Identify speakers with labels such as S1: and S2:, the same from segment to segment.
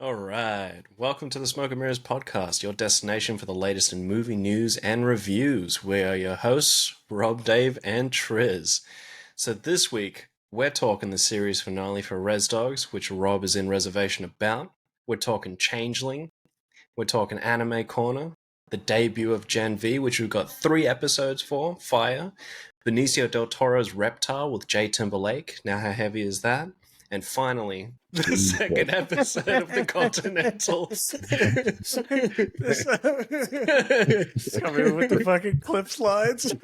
S1: All right. Welcome to the Smoke and Mirrors podcast, your destination for the latest in movie news and reviews. We are your hosts, Rob, Dave, and Triz. So this week, we're talking the series finale for Res Dogs, which Rob is in reservation about. We're talking Changeling. We're talking Anime Corner, the debut of Gen V, which we've got 3 episodes for, Fire. Benicio del Toro's Reptile with Jay Timberlake. Now how heavy is that? And finally, the second episode of the Continental.
S2: Coming with the fucking clip slides.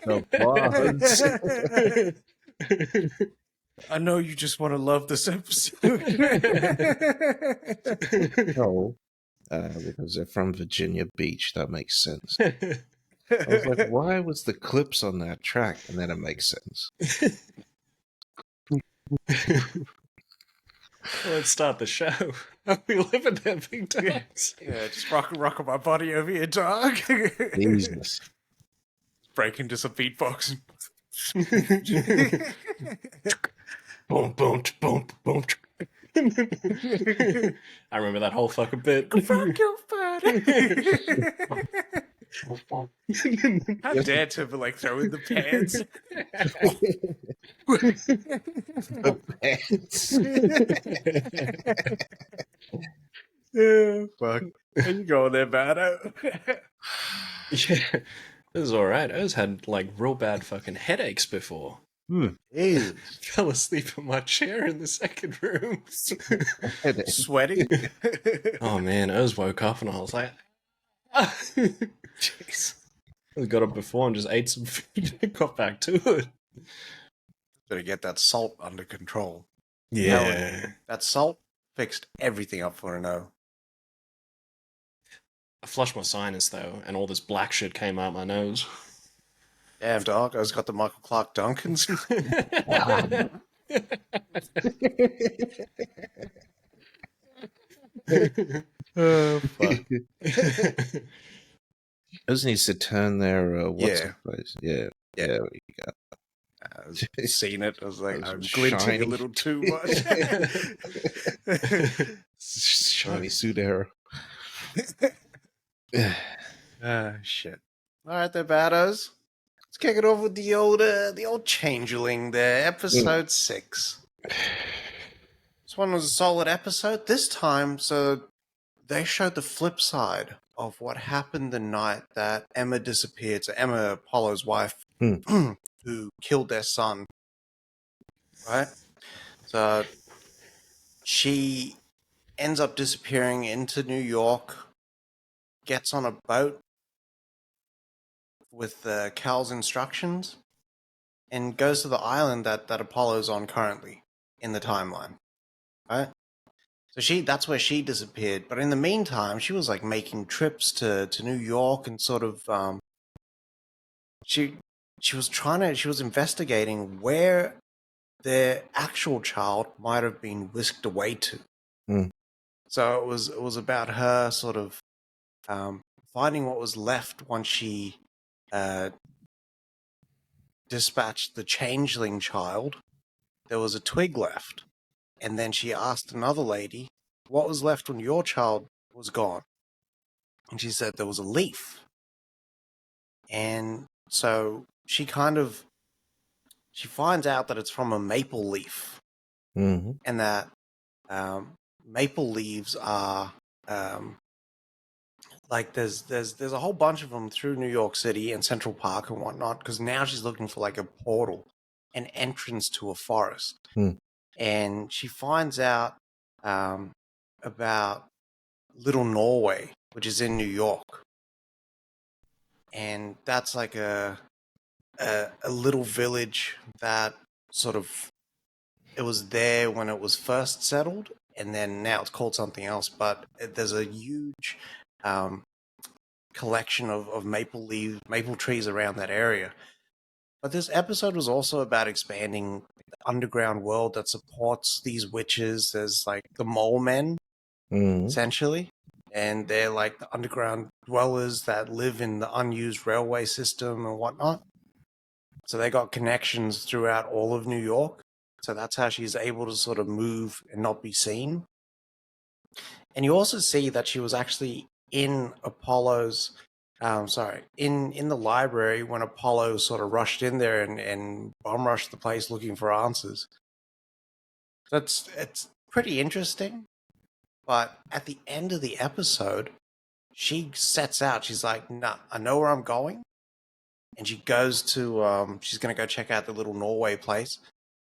S2: I know you just want to love this episode.
S3: No, because they're from Virginia Beach. That makes sense. I was like, why was the clips on that track? And then it makes sense.
S1: Let's start the show. We live in there big times.
S2: Yeah, just rocking my body over here, dog.
S3: Jesus.
S2: Break into some beatboxing.
S1: Boom, boom, boom, boom. I remember that whole fucking bit.
S2: Fuck your body. How dare Timberlake throw in the pants?
S3: The pants.
S2: Yeah, fuck. How you going there, Bado?
S1: Yeah, this is alright. I just had like real bad fucking headaches before. Fell asleep in my chair in the second room.
S2: Sweating?
S1: Oh man, I just woke up and I was like, jeez. I got up before and just ate some food and got back to it.
S2: Better get that salt under control.
S1: Yeah.
S2: That salt fixed everything up for no.
S1: I flushed my sinus though, and all this black shit came out my nose.
S2: Damn, dog. I just got the Michael Clark Duncans. Oh, fuck.
S3: Just needs to turn their what's
S2: Yeah.
S3: the place? Yeah. There we go.
S2: I've seen it. I was like,
S3: Those
S2: I'm glinting
S3: shiny-
S2: a little too much.
S3: Shiny suit arrow.
S2: Shit. All right, there, baddos. Let's kick it off with the old Changeling there, episode 6. This one was a solid episode. This time, so they showed the flip side of what happened the night that Emma disappeared. So Emma, Apollo's wife, who killed their son. Right? So she ends up disappearing into New York, gets on a boat with Cal's instructions, and goes to the island that Apollo's on currently in the timeline. Right? So that's where she disappeared. But in the meantime, she was like making trips to New York and sort of she was investigating where their actual child might have been whisked away to. So it was about her sort of finding what was left once she dispatched the changeling child. There was a twig left. And then she asked another lady, what was left when your child was gone? And she said there was a leaf. And so she finds out that it's from a maple leaf.
S3: Mm-hmm.
S2: And that maple leaves are like there's a whole bunch of them through New York City and Central Park and whatnot, because now she's looking for like a portal, an entrance to a forest. And she finds out about Little Norway, which is in New York. And that's like a little village that sort of, it was there when it was first settled, and then now it's called something else. But there's a huge collection of maple trees around that area. But this episode was also about expanding the underground world that supports these witches. There's like the mole men, essentially. And they're like the underground dwellers that live in the unused railway system and whatnot. So they got connections throughout all of New York. So that's how she's able to sort of move and not be seen. And you also see that she was actually in Apollo's, in the library when Apollo sort of rushed in there and bomb rushed the place looking for answers. It's pretty interesting. But at the end of the episode, she sets out. She's like, "Nah, I know where I'm going," and she goes to she's gonna go check out the little Norway place.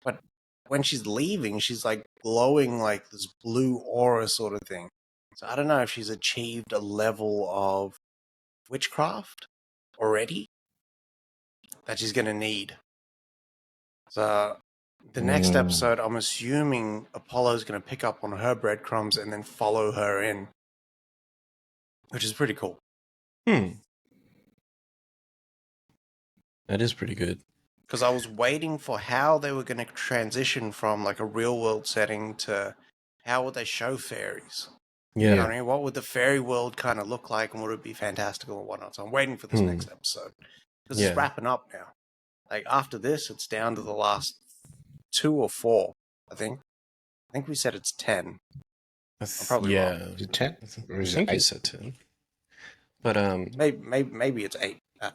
S2: But when she's leaving, she's like glowing like this blue aura sort of thing. So I don't know if she's achieved a level of witchcraft already that she's gonna need. So the next episode, I'm assuming Apollo's gonna pick up on her breadcrumbs and then follow her in, which is pretty cool.
S1: That is pretty good.
S2: Because I was waiting for how they were going to transition from like a real world setting to how would they show fairies.
S1: Yeah.
S2: You know what I mean? What would the fairy world kind of look like, and would it be fantastical and whatnot? So I'm waiting for this next episode because it's wrapping up now. Like after this, it's down to the last 2 or 4. I think we said it's 10. I'm probably wrong.
S3: Is it 10?
S1: I think you said 10. But
S2: maybe it's 8. I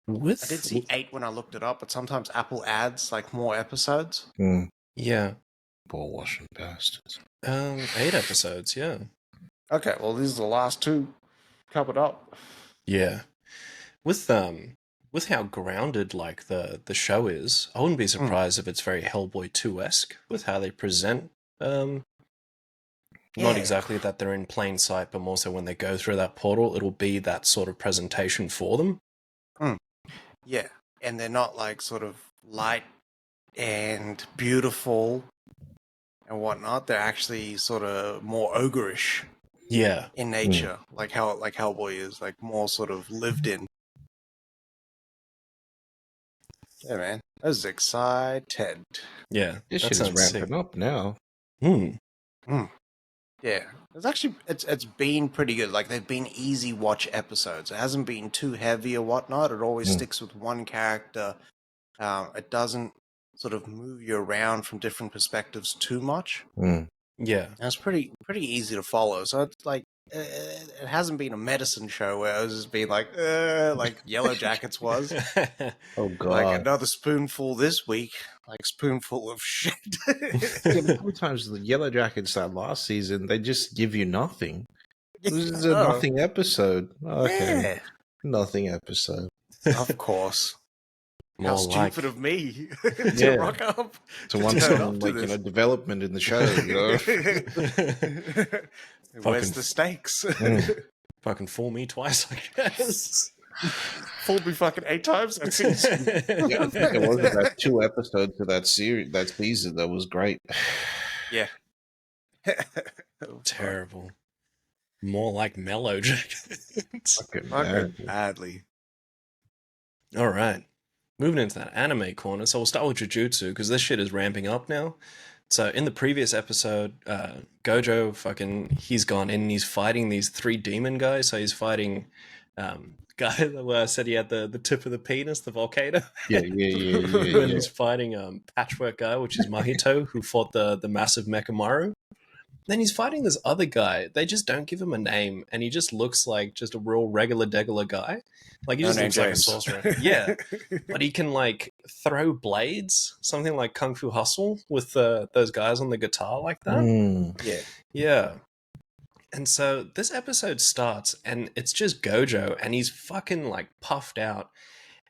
S1: with
S2: did see 8 when I looked it up, but sometimes Apple adds like more episodes.
S1: Yeah.
S3: Ball washing bastards.
S1: 8 episodes, yeah.
S2: Okay, well these are the last 2 covered up.
S1: Yeah. With how grounded like the show is, I wouldn't be surprised if it's very Hellboy 2-esque with how they present not exactly that they're in plain sight, but more so when they go through that portal, it'll be that sort of presentation for them.
S2: Yeah, and they're not like sort of light and beautiful and whatnot. They're actually sort of more ogreish.
S1: Yeah.
S2: In nature, like Hellboy is, like more sort of lived in. Yeah, man, that was excited.
S1: Yeah,
S3: This shit is ramping up now.
S2: Yeah, it's been pretty good. Like they've been easy watch episodes. It hasn't been too heavy or whatnot. It always sticks with one character. It doesn't sort of move you around from different perspectives too much.
S1: Yeah,
S2: and it's pretty easy to follow. So it's like it hasn't been a medicine show where it was just being like Yellow Jackets was.
S3: Oh god!
S2: Like another spoonful this week, like spoonful of shit.
S3: Sometimes the Yellow Jackets that last season, they just give you nothing. This is a nothing episode. Okay,
S2: Yeah.
S3: Nothing episode.
S2: Of course.
S1: More
S2: How
S1: like
S2: stupid of me to rock up.
S3: To want some development in the show, you know.
S2: Where's the stakes?
S1: Fucking fool me twice, I guess.
S2: Fooled me fucking 8 times. That seems.
S3: Yeah, I think it was about 2 episodes of that series, that season. That was great.
S2: Yeah.
S1: Terrible. More like Mellow Jackets.
S2: Fucking badly.
S1: All right. Moving into that anime corner, so we'll start with Jujutsu, because this shit is ramping up now. So in the previous episode, Gojo, he's gone in and he's fighting these 3 demon guys. So he's fighting guy where I said he had the tip of the penis, the volcano.
S3: Yeah.
S1: And he's fighting Patchwork guy, which is Mahito, who fought the massive Mechamaru. Then he's fighting this other guy. They just don't give him a name, and he just looks like just a real regular guy. Like he just looks like a sorcerer. Yeah, but he can like throw blades, something like Kung Fu Hustle with those guys on the guitar like that. Yeah. And so this episode starts, and it's just Gojo, and he's fucking like puffed out,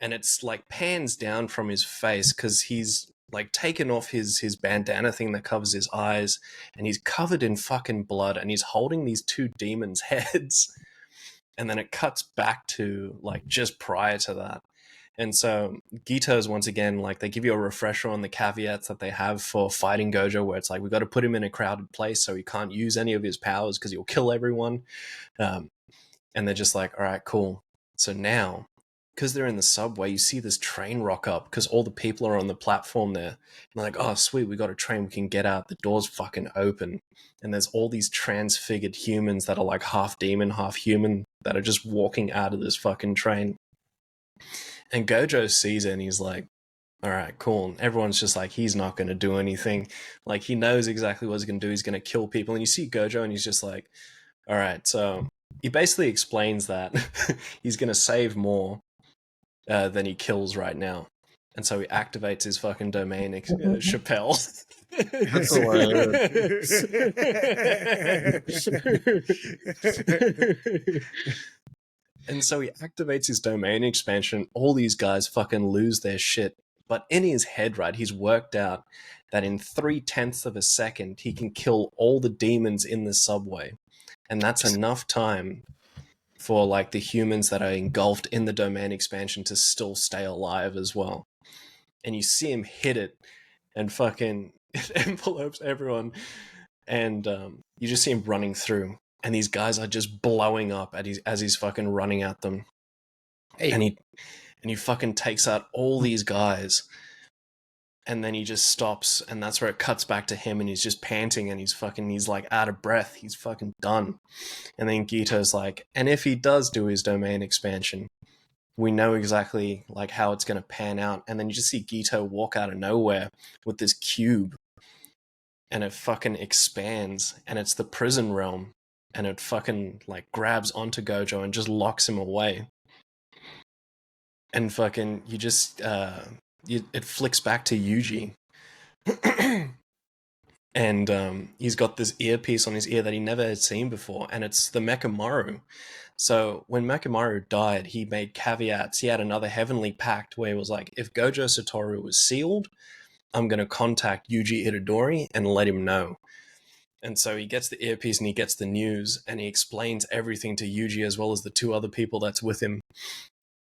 S1: and it's like pans down from his face because he's like taken off his bandana thing that covers his eyes, and he's covered in fucking blood, and he's holding these 2 demons' heads. And then it cuts back to like just prior to that. And so Gito's once again, like they give you a refresher on the caveats that they have for fighting Gojo, where it's like, we got to put him in a crowded place so he can't use any of his powers because he'll kill everyone. And they're just like, all right, cool. So now, because they're in the subway, you see this train rock up because all the people are on the platform there. And they're like, oh, sweet, we got a train, we can get out. The door's fucking open. And there's all these transfigured humans that are like half demon, half human that are just walking out of this fucking train. And Gojo sees it and he's like, all right, cool. And everyone's just like, he's not going to do anything. Like, he knows exactly what he's going to do. He's going to kill people. And you see Gojo, and he's just like, all right. So he basically explains that he's going to save more than he kills right now. And so he activates his fucking domain, Chappelle.
S3: That's all I heard.
S1: And so he activates his domain expansion. All these guys fucking lose their shit. But in his head, right, he's worked out that in 0.3 of a second, he can kill all the demons in the subway. And that's enough time for like the humans that are engulfed in the domain expansion to still stay alive as well. And you see him hit it and fucking it envelopes everyone. And you just see him running through. And these guys are just blowing up as he's fucking running at them.
S2: Hey.
S1: And he fucking takes out all these guys. And then he just stops, and that's where it cuts back to him, and he's just panting, and he's like out of breath. He's fucking done. And then Gito's like, and if he does do his domain expansion, we know exactly like how it's going to pan out. And then you just see Gito walk out of nowhere with this cube, and it fucking expands, and it's the prison realm, and it fucking like grabs onto Gojo and just locks him away. And fucking you just it flicks back to Yuji. And he's got this earpiece on his ear that he never had seen before, and it's the Mechamaru. So when Mechamaru died, he made caveats. He had another heavenly pact where he was like, if Gojo Satoru was sealed, I'm going to contact Yuji Itadori and let him know. And so he gets the earpiece and he gets the news, and he explains everything to Yuji as well as the two other people that's with him.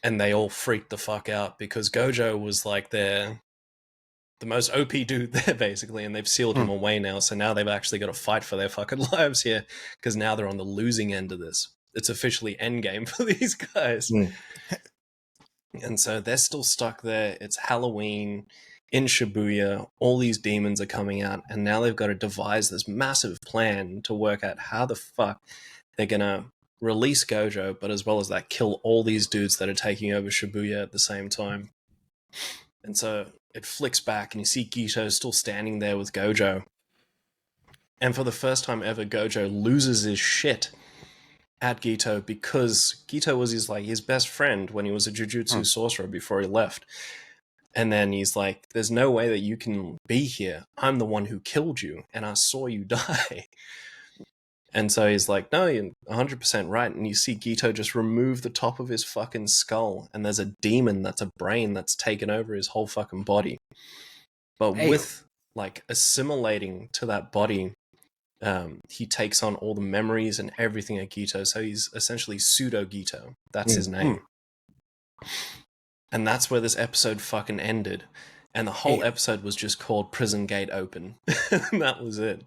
S1: And they all freaked the fuck out because Gojo was like the most OP dude there, basically, and they've sealed him away now. So now they've actually got to fight for their fucking lives here because now they're on the losing end of this. It's officially endgame for these guys. And so they're still stuck there. It's Halloween in Shibuya. All these demons are coming out, and now they've got to devise this massive plan to work out how the fuck they're going to release Gojo, but as well as that, kill all these dudes that are taking over Shibuya at the same time. And so it flicks back, and you see Gito still standing there with Gojo. And for the first time ever, Gojo loses his shit at Gito because Gito was his best friend when he was a Jujutsu sorcerer before he left. And then he's like, there's no way that you can be here. I'm the one who killed you, and I saw you die. And so he's like, no, you're 100% right. And you see Gito just remove the top of his fucking skull, and there's a demon that's a brain that's taken over his whole fucking body. But with like assimilating to that body, he takes on all the memories and everything of Gito. So he's essentially pseudo Gito. That's his name. And that's where this episode fucking ended. And the whole episode was just called Prison Gate Open. And that was it.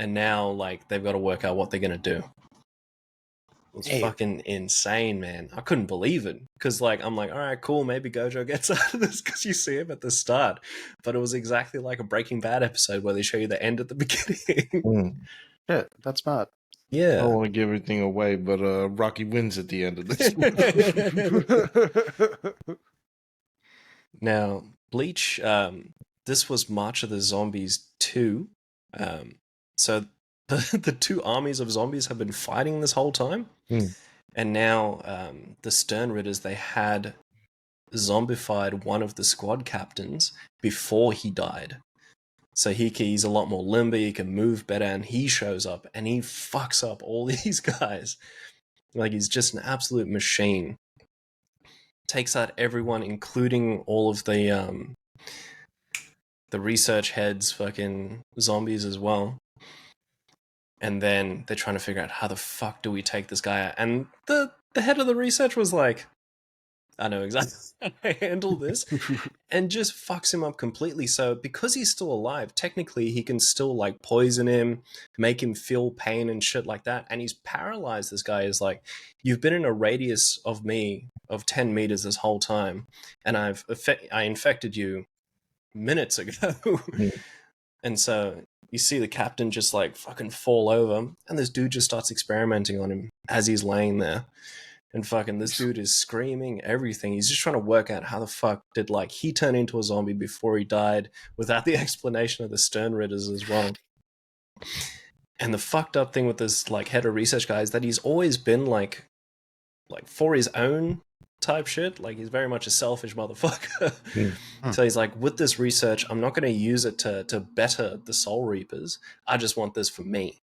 S1: And now, like, they've got to work out what they're going to do. It's fucking insane, man. I couldn't believe it. Because, like, I'm like, all right, cool, maybe Gojo gets out of this because you see him at the start. But it was exactly like a Breaking Bad episode where they show you the end at the beginning.
S2: Yeah, that's smart.
S1: Yeah.
S3: I don't want to give everything away, but Rocky wins at the end of this one.
S1: Now, Bleach, this was March of the Zombies 2. So the two armies of zombies have been fighting this whole time. And now the Stern Ritters, they had zombified one of the squad captains before he died. So he's a lot more limber, he can move better, and he shows up and he fucks up all these guys. Like, he's just an absolute machine. Takes out everyone, including all of the research heads, fucking zombies as well. And then they're trying to figure out how the fuck do we take this guy out. And the head of the research was like, I know exactly how to handle this. And just fucks him up completely. So because he's still alive, technically he can still like poison him, make him feel pain and shit like that. And he's paralyzed. This guy is like, you've been in a radius of me of 10 meters this whole time. And I infected you minutes ago. And so you see the captain just like fucking fall over, and this dude just starts experimenting on him as he's laying there. And fucking this dude is screaming everything. He's just trying to work out how the fuck did like he turn into a zombie before he died without the explanation of the Stern Ritters as well. And the fucked up thing with this like head of research guy is that he's always been like for his own type shit. Like he's very much a selfish motherfucker. So he's like, with this research, I'm not going to use it to better the Soul Reapers. I just want this for me.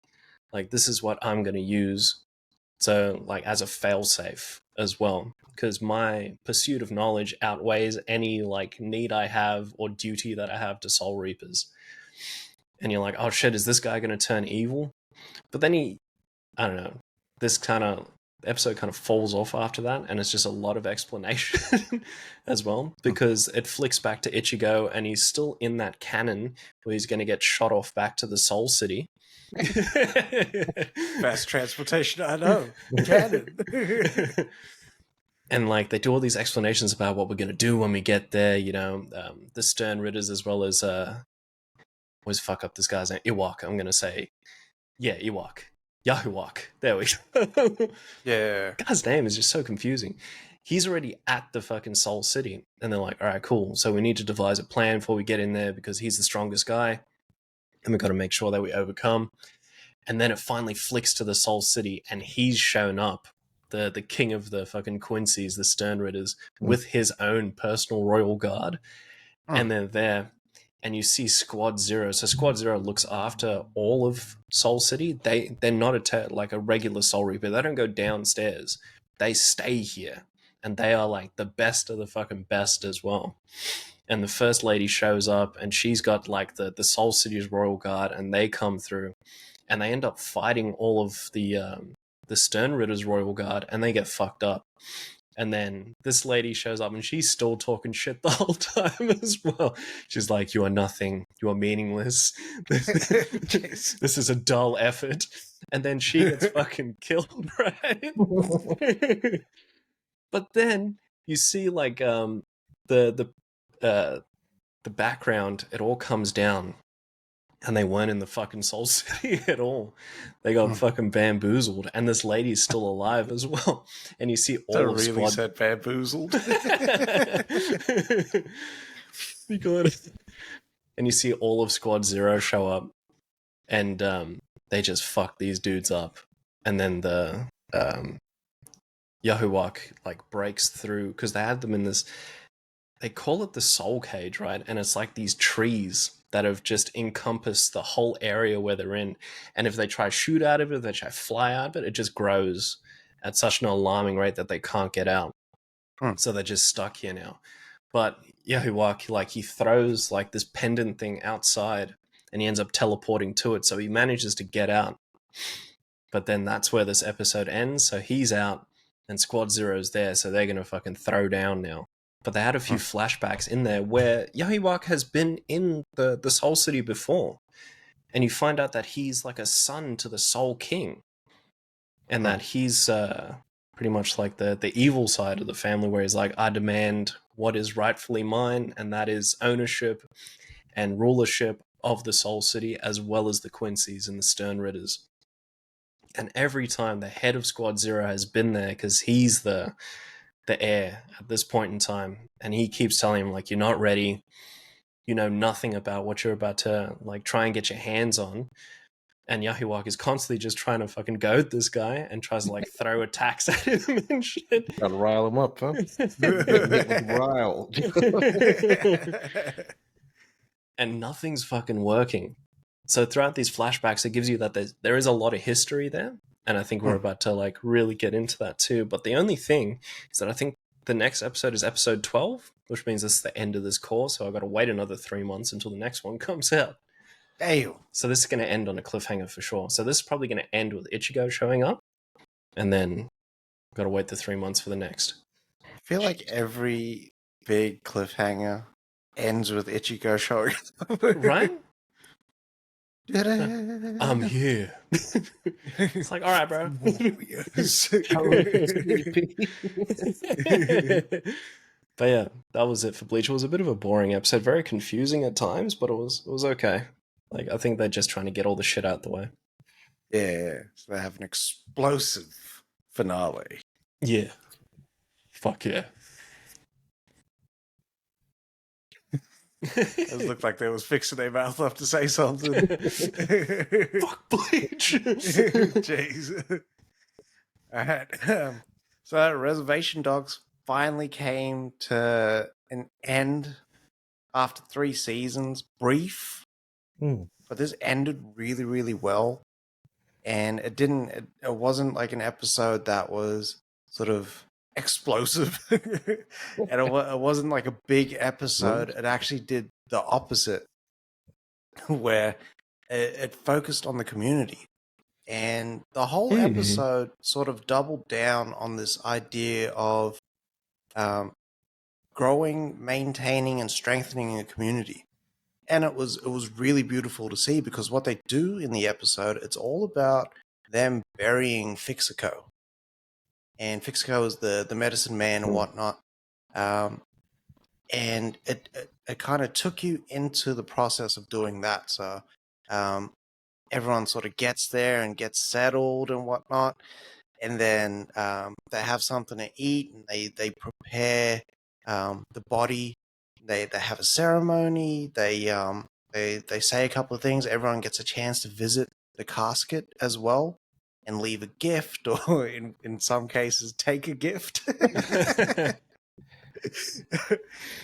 S1: Like this is what I'm going to use. So like as a failsafe as well, because my pursuit of knowledge outweighs any like need I have or duty that I have to Soul Reapers. And you're like, oh shit, is this guy going to turn evil? But then I don't know, this kind of episode kind of falls off after that, and it's just a lot of explanation as well, because it flicks back to Ichigo, and he's still in that cannon where he's going to get shot off back to the Soul City.
S2: Fast transportation, I know. Cannon.
S1: And like they do all these explanations about what we're going to do when we get there, the Stern Ritters, as well as always fuck up this guy's name, Iwak. I'm going to say Iwak. Yahuwak. There we go.
S2: Yeah.
S1: Guy's name is just so confusing. He's already at the fucking Soul City, and they're like, all right, cool. So we need to devise a plan before we get in there because he's the strongest guy, and we've got to make sure that we overcome. And then it finally flicks to the Soul City, and he's shown up, the king of the fucking Quincy's, the Stern Ritters, with his own personal royal guard. And they're there. And you see Squad Zero. So Squad Zero looks after all of Soul City. They're not like a regular Soul Reaper. They don't go downstairs. They stay here. And they are like the best of the fucking best as well. And the First Lady shows up, and she's got like the Soul City's Royal Guard, and they come through. And they end up fighting all of the Stern Ritter's Royal Guard, and they get fucked up. And then this lady shows up, and she's still talking shit the whole time as well. She's like, you are nothing. You are meaningless. This is a dull effort. And then she gets fucking killed, right? But then you see like the background, it all comes down. And they weren't in the fucking Soul City at all. They got fucking bamboozled, and this lady's still alive as well. And you see all of
S2: really
S1: Squad.
S2: said bamboozled.
S1: You got it. And you see all of Squad Zero show up, and they just fuck these dudes up. And then the Yahuwak like breaks through, because they had them in this. They call it the Soul Cage, right? And it's like these trees that have just encompassed the whole area where they're in. And if they try to shoot out of it, they try to fly out of it, it just grows at such an alarming rate that they can't get out. So they're just stuck here now. But Yahuwak, like he throws like this pendant thing outside, and he ends up teleporting to it. So he manages to get out. But then that's where this episode ends. So he's out, and Squad Zero's there. So they're going to fucking throw down now. But they had a few flashbacks in there where Yahuwak has been in the Soul City before. And you find out that he's like a son to the Soul King. And that he's pretty much like the evil side of the family, where he's like, I demand what is rightfully mine, and that is ownership and rulership of the Soul City, as well as the Quincy's and the Stern Ritters. And every time the head of Squad Zero has been there, because he's the heir at this point in time, and he keeps telling him like, you're not ready, you know nothing about what you're about to like try and get your hands on. And Yahuwak is constantly just trying to fucking goad this guy and tries to like throw attacks at him and shit.
S3: Gotta rile him up, huh? Rile.
S1: And nothing's fucking working. So throughout these flashbacks, it gives you that there is a lot of history there. And I think we're about to like really get into that too. But the only thing is that I think the next episode is episode 12, which means this is the end of this course. So I've got to wait another 3 months until the next one comes out.
S2: Damn.
S1: So this is going to end on a cliffhanger for sure. So this is probably going to end with Ichigo showing up. And then I've got to wait the 3 months for the next.
S2: I feel like every big cliffhanger ends with Ichigo showing up.
S1: Right? I'm here. It's like, all right, bro. But yeah, that was it for Bleach. It was a bit of a boring episode, very confusing at times, but it was okay. Like, I think they're just trying to get all the shit out the way.
S2: Yeah, so they have an explosive finale.
S1: Yeah. Fuck yeah.
S2: It looked like they was fixing their mouth up to say something.
S1: Fuck Bleach.
S2: Jeez. All right. So Reservation Dogs finally came to an end after 3 seasons. Brief,
S3: Hmm.
S2: but this ended really, really well. And it wasn't like an episode that was sort of explosive. And it wasn't like a big episode. It actually did the opposite, where it focused on the community. And the whole episode sort of doubled down on this idea of um, growing, maintaining, and strengthening a community. And it was really beautiful to see, because what they do in the episode, it's all about them burying Fixaco. And Fixaco is the medicine man and whatnot. And it kind of took you into the process of doing that. So everyone sort of gets there and gets settled and whatnot, and then they have something to eat, and they prepare the body. They have a ceremony. They say a couple of things. Everyone gets a chance to visit the casket as well and leave a gift, or in some cases take a gift.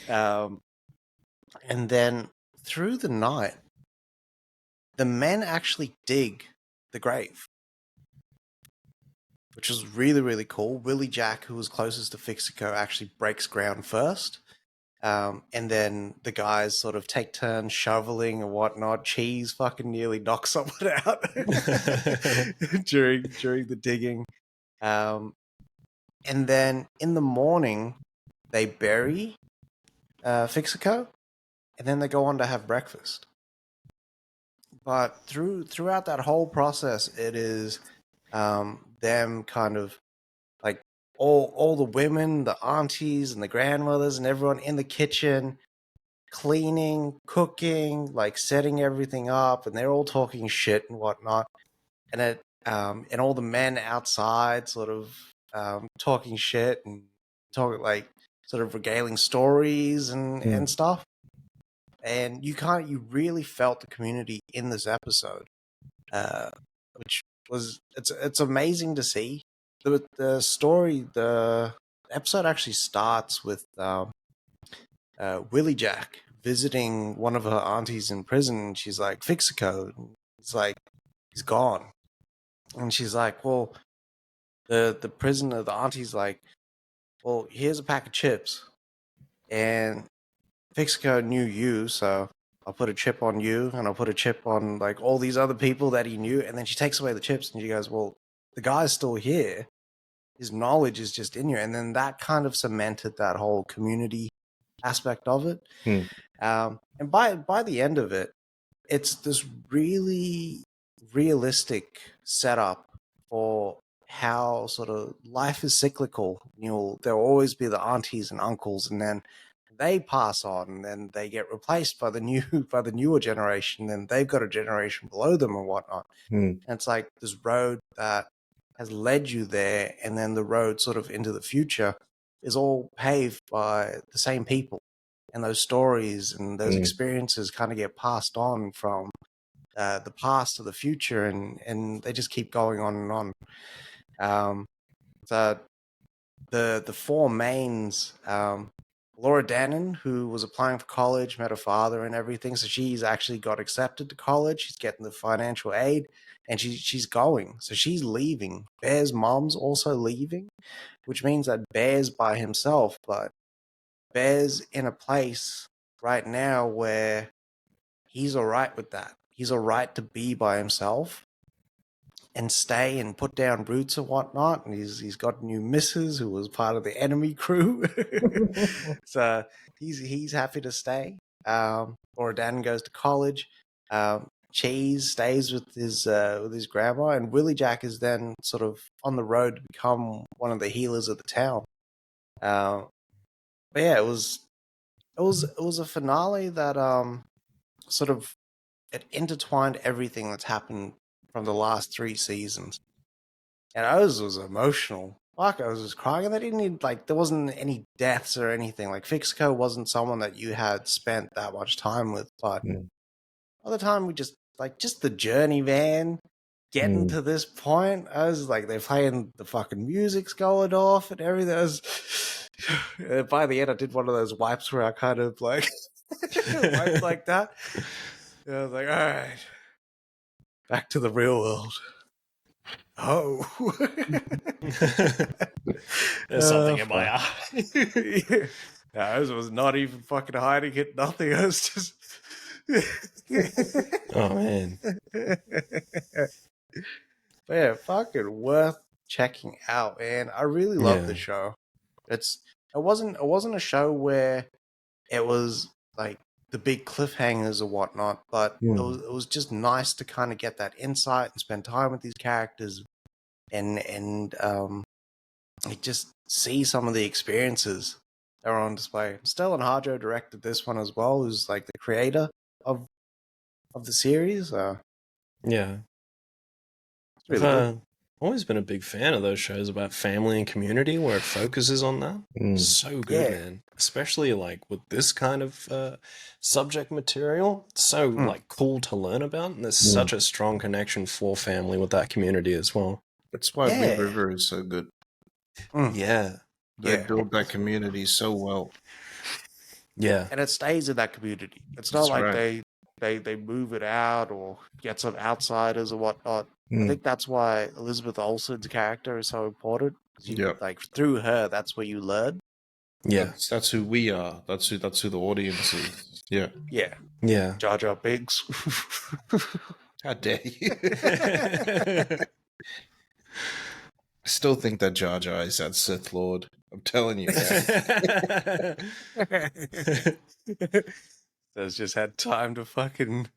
S2: um, and then through the night, the men actually dig the grave, which was really, really cool. Willie Jack, who was closest to Fixaco, actually breaks ground first. And then the guys sort of take turns shoveling and whatnot. Cheese fucking nearly knocks someone out during the digging. And then in the morning, they bury Fixaco, and then they go on to have breakfast. But throughout that whole process, it is them kind of like all the women, the aunties and the grandmothers and everyone in the kitchen, cleaning, cooking, like setting everything up, and they're all talking shit and whatnot. And and all the men outside sort of talking shit and talking like sort of regaling stories and stuff. And you really felt the community in this episode, which was it's amazing to see. The story, the episode actually starts with Willie Jack visiting one of her aunties in prison, and she's like, Fixaco. It's like, he's gone. And she's like, well, the prisoner, the auntie's like, well, here's a pack of chips. And Fixaco knew you, so I'll put a chip on you, and I'll put a chip on like all these other people that he knew. And then she takes away the chips, and she goes, well, the guy's still here. His knowledge is just in you. And then that kind of cemented that whole community aspect of it. And by the end of it, it's this really realistic setup for how sort of life is cyclical. There'll always be the aunties and uncles, and then they pass on, and then they get replaced by the newer generation, and they've got a generation below them and whatnot. And it's like this road that has led you there, and then the road sort of into the future is all paved by the same people. And those stories and those experiences kind of get passed on from the past to the future, and they just keep going on and on. So the four mains, Laura Dannon, who was applying for college, met her father and everything, so she's actually got accepted to college. She's getting the financial aid, and she's going. So she's leaving. Bear's mom's also leaving, which means that Bear's by himself, but Bear's in a place right now where he's all right with that. He's all right to be by himself and stay and put down roots and whatnot. And he's got new missus who was part of the enemy crew. So he's happy to stay. Or Dan goes to college. Cheese stays with his grandma, and Willie Jack is then sort of on the road to become one of the healers of the town. But yeah, it was a finale that sort of it intertwined everything that's happened from the last 3 seasons, and ours was emotional. fuck, I was just crying. And they didn't need, like, there wasn't any deaths or anything. Like, Fixco wasn't someone that you had spent that much time with. But all the time, we just, like, just the journey, man. Getting to this point, I was like, they're playing the fucking music's going off and everything. By the end, I did one of those wipes where I kind of like wiped like that. And I was like, all right, back to the real world. Oh,
S1: There's something in my eye.
S2: No, I was not even fucking hiding it. Nothing. I was just.
S1: Oh man.
S2: But yeah, fucking worth checking out, man. I really love the show. It wasn't a show where it was like the big cliffhangers or whatnot, but it was just nice to kind of get that insight and spend time with these characters and just see some of the experiences that were on display. Stellan Harjo directed this one as well, who's like the creator of the series.
S1: Yeah.
S2: Really
S1: I've always been a big fan of those shows about family and community where it focuses on that. So good, man. Especially like with this kind of subject material. It's so like cool to learn about, and there's such a strong connection for family with that community as well.
S3: That's why Big River is so good.
S1: Yeah.
S3: They build that community so well.
S1: Yeah.
S2: And it stays in that community. It's not like they move it out or get some outsiders or whatnot. I think that's why Elizabeth Olsen's character is so important. Like through her, that's where you learn.
S1: Yeah.
S3: That's who we are. That's who the audience is. Yeah.
S2: Yeah.
S1: Yeah.
S2: Jar Jar Binks.
S3: How dare you? I still think that Jar Jar is that Sith Lord. I'm telling you.
S2: Has just had time to fucking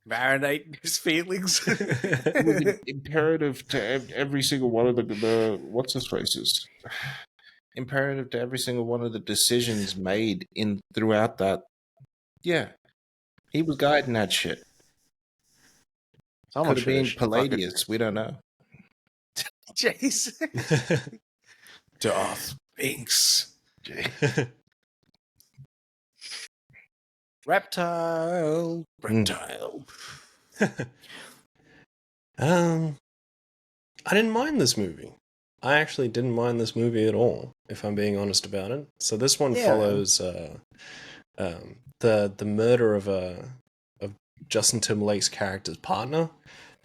S2: marinate his feelings.
S3: It was imperative to every single one of the what's his faces. Imperative to every single one of the decisions made throughout that. Yeah, he was guiding that shit. Could have been Palladius. We don't know.
S2: Jason. Darth Binks. Reptile.
S1: I didn't mind this movie. I actually didn't mind this movie at all, if I'm being honest about it. So this one follows the murder of Justin Timberlake's character's partner,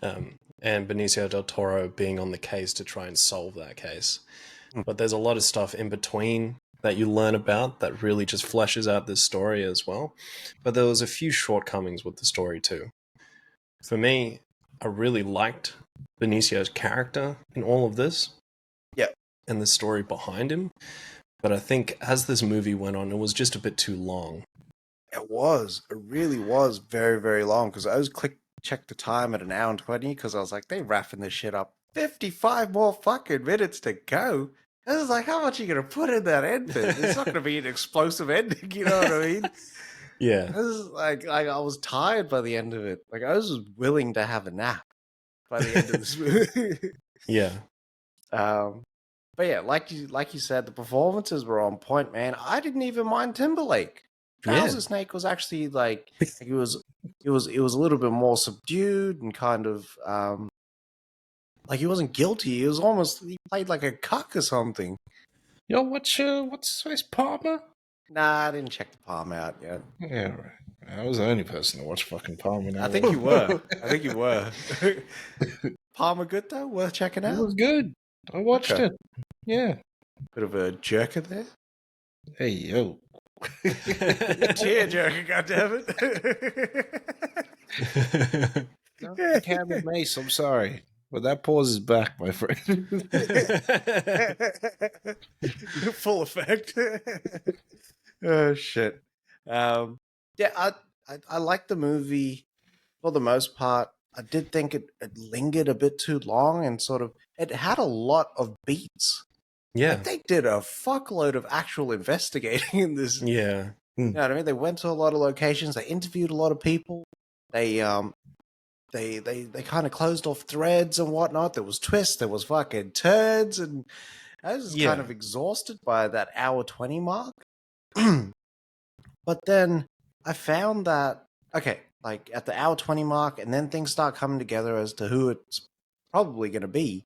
S1: and Benicio del Toro being on the case to try and solve that case. But there's a lot of stuff in between that you learn about that really just fleshes out this story as well. But there was a few shortcomings with the story too. For me, I really liked Benicio's character in all of this.
S2: Yeah.
S1: And the story behind him. But I think as this movie went on, it was just a bit too long.
S2: It was. It really was very, very long. Because I was checked the time at 1 hour and 20 because I was like, they wrapping this shit up. 55 more fucking minutes to go. I was like, how much are you going to put in that end bit? It's not going to be an explosive ending, you know what I mean?
S1: Yeah.
S2: I was like I was tired by the end of it. Like, I was willing to have a nap by the end of this movie.
S1: Yeah.
S2: But yeah, like you said, the performances were on point, man. I didn't even mind Timberlake. Trouser Snake was actually like it was a little bit more subdued and kind of like he wasn't guilty. He was almost he played like a cuck or something.
S3: Yo, what's his face, Palmer?
S2: Nah, I didn't check the Palm out yet.
S3: Yeah, right. I was the only person to watch fucking Palmer now.
S2: I think you were. Palmer good though? Worth checking out?
S3: It was good. I watched it. Yeah.
S2: Bit of a jerker there.
S3: Hey, yo.
S2: Tear jerker, goddammit.
S3: No, Cameron Mace, I'm sorry. But that pause is back, my friend.
S2: Full effect. Oh, shit. Yeah, I liked the movie for the most part. I did think it lingered a bit too long and sort of, it had a lot of beats.
S1: Yeah.
S2: Like they did a fuckload of actual investigating in this.
S1: Yeah.
S2: You know what I mean? They went to a lot of locations. They interviewed a lot of people. They they kind of closed off threads and whatnot. There was twists, there was fucking turds, and I was just kind of exhausted by that hour 20 mark. But then I found that, okay, like at the hour 20 mark, and then things start coming together as to who it's probably going to be.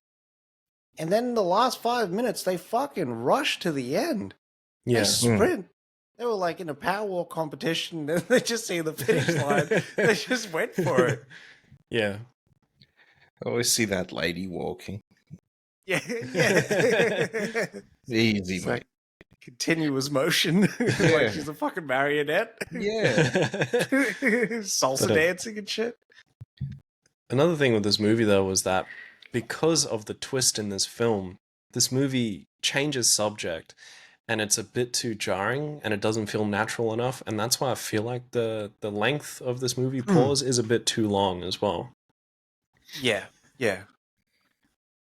S2: And then in the last 5 minutes, they fucking rushed to the end.
S1: Yeah.
S2: They sprint. They were like in a power walk competition, and they just see the finish line. They just went for it.
S1: Yeah.
S3: I always see that lady walking.
S2: Yeah.
S3: Easy,
S2: It's
S3: mate.
S2: like continuous motion. Like she's a fucking marionette.
S3: Yeah.
S2: Salsa dancing and shit.
S1: Another thing with this movie, though, was that because of the twist in this film, this movie changes subject, and it's a bit too jarring, and it doesn't feel natural enough, and that's why I feel like the length of this movie pause is a bit too long as well.
S2: Yeah.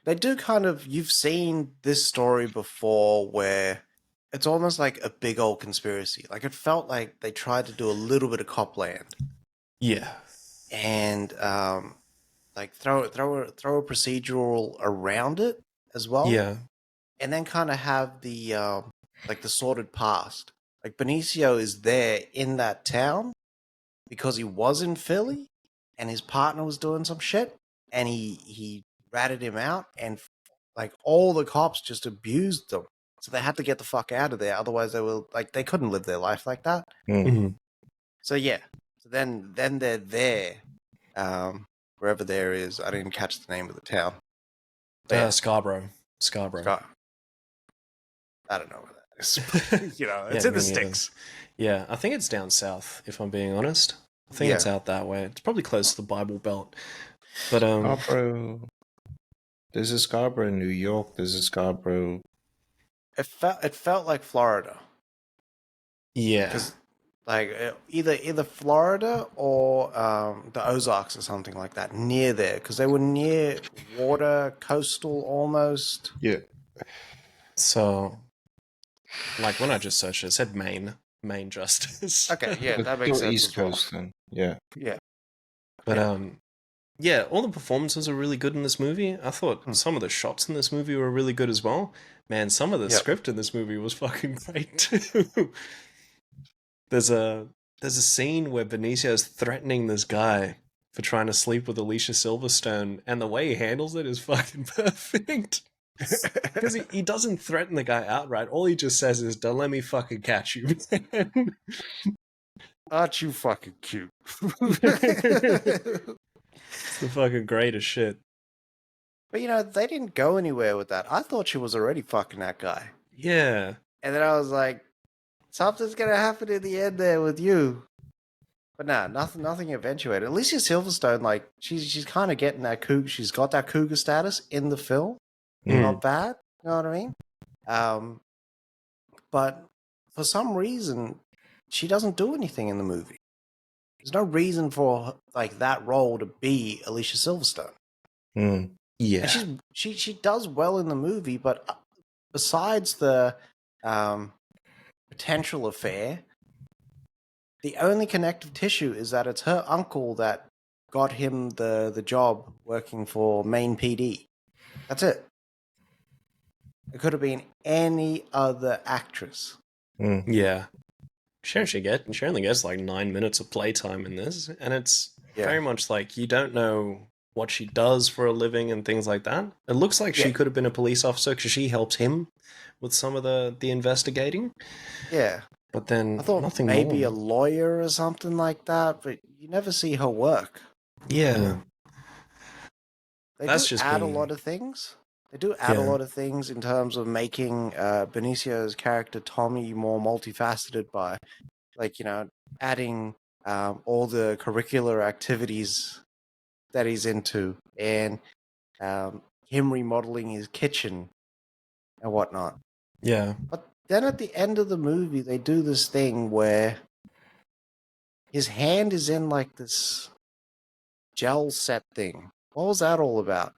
S2: They do kind of, you've seen this story before where it's almost like a big old conspiracy. Like it felt like they tried to do a little bit of Copland.
S1: Yeah.
S2: And like throw a procedural around it as well.
S1: Yeah.
S2: And then kind of have the like the sordid past. Like Benicio is there in that town because he was in Philly and his partner was doing some shit and he ratted him out, and like all the cops just abused them. So they had to get the fuck out of there. Otherwise they couldn't live their life like that.
S1: Mm-hmm.
S2: So yeah. So then they're there. Wherever there is. I didn't catch the name of the town.
S1: Scarborough.
S2: I don't know where that is. You know, it's in the sticks.
S1: Yeah, I think it's down south, if I'm being honest. I think it's out that way. It's probably close to the Bible Belt. But
S3: Scarborough. There's a Scarborough in New York. There's a Scarborough.
S2: It felt like Florida.
S1: Yeah.
S2: Like either Florida or the Ozarks or something like that, near there, because they were near water, coastal almost.
S3: Yeah.
S1: So, like when I just searched it said Maine Justice.
S2: Okay, yeah, that makes sense.
S3: East Coast then. Yeah.
S1: But yeah, all the performances are really good in this movie. I thought some of the shots in this movie were really good as well. Man, some of the script in this movie was fucking great too. There's a scene where Benicio's threatening this guy for trying to sleep with Alicia Silverstone, and the way he handles it is fucking perfect. Because he doesn't threaten the guy outright. All he just says is, "Don't let me fucking catch you, man."
S2: Aren't you fucking cute?
S1: It's the fucking greatest shit.
S2: But you know, they didn't go anywhere with that. I thought she was already fucking that guy.
S1: Yeah.
S2: And then I was like, something's gonna happen in the end there with you. But nah, nothing eventuated. Alicia Silverstone, like, she's kind of getting that cougar. She's got that cougar status in the film. Not bad. You know what I mean? But for some reason, she doesn't do anything in the movie. There's no reason for like that role to be Alicia Silverstone.
S1: Yeah.
S2: And she does well in the movie, but besides the potential affair, the only connective tissue is that it's her uncle that got him the job working for Maine PD. That's it. It could have been any other actress.
S1: Yeah. She only gets like 9 minutes of playtime in this, and it's very much like you don't know what she does for a living and things like that. It looks like she could have been a police officer because she helps him with some of the investigating.
S2: Yeah.
S1: But then
S2: I thought
S1: nothing
S2: maybe
S1: more.
S2: a lawyer or something like that, but you never see her work.
S1: Yeah.
S2: They
S1: That's
S2: do
S1: just
S2: add
S1: been-
S2: a lot of things. They do add a lot of things in terms of making Benicio's character Tommy more multifaceted by, like, you know, adding all the curricular activities that he's into, and him remodeling his kitchen and whatnot.
S1: Yeah.
S2: But then at the end of the movie, they do this thing where his hand is in like this gel set thing. What was that all about?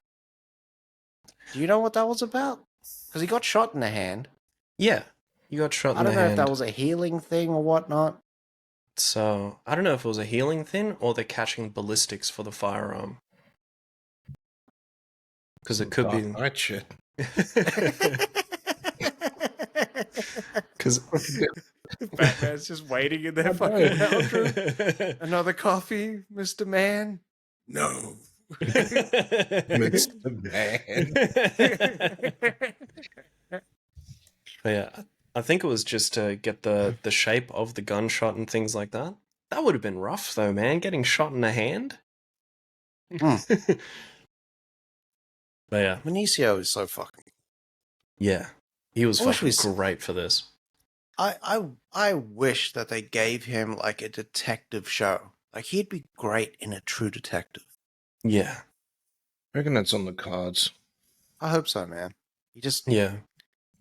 S2: Do you know what that was about? Because he got shot in the hand.
S1: Yeah. You got shot
S2: I
S1: in the
S2: don't know
S1: hand.
S2: if that was a healing thing or whatnot.
S1: So I don't know if it was a healing thing or they're catching ballistics for the firearm. Because it could
S3: Dark
S1: be.
S3: Knight shit.
S1: Because
S2: Batman's just waiting in their
S3: I
S2: fucking
S3: know.
S2: lounge room. Another coffee, Mr. Man? No.
S3: Mr. Man.
S1: But yeah, I think it was just to get the shape of the gunshot and things like that. That would have been rough though, man. Getting shot in the hand.
S2: Mm.
S1: But yeah,
S2: Benicio is so fucking.
S1: yeah, he was
S2: I wish
S1: fucking great for this.
S2: I wish that they gave him like a detective show. Like he'd be great in a True Detective.
S1: Yeah,
S3: I reckon that's on the cards.
S2: I hope so, man.
S1: yeah,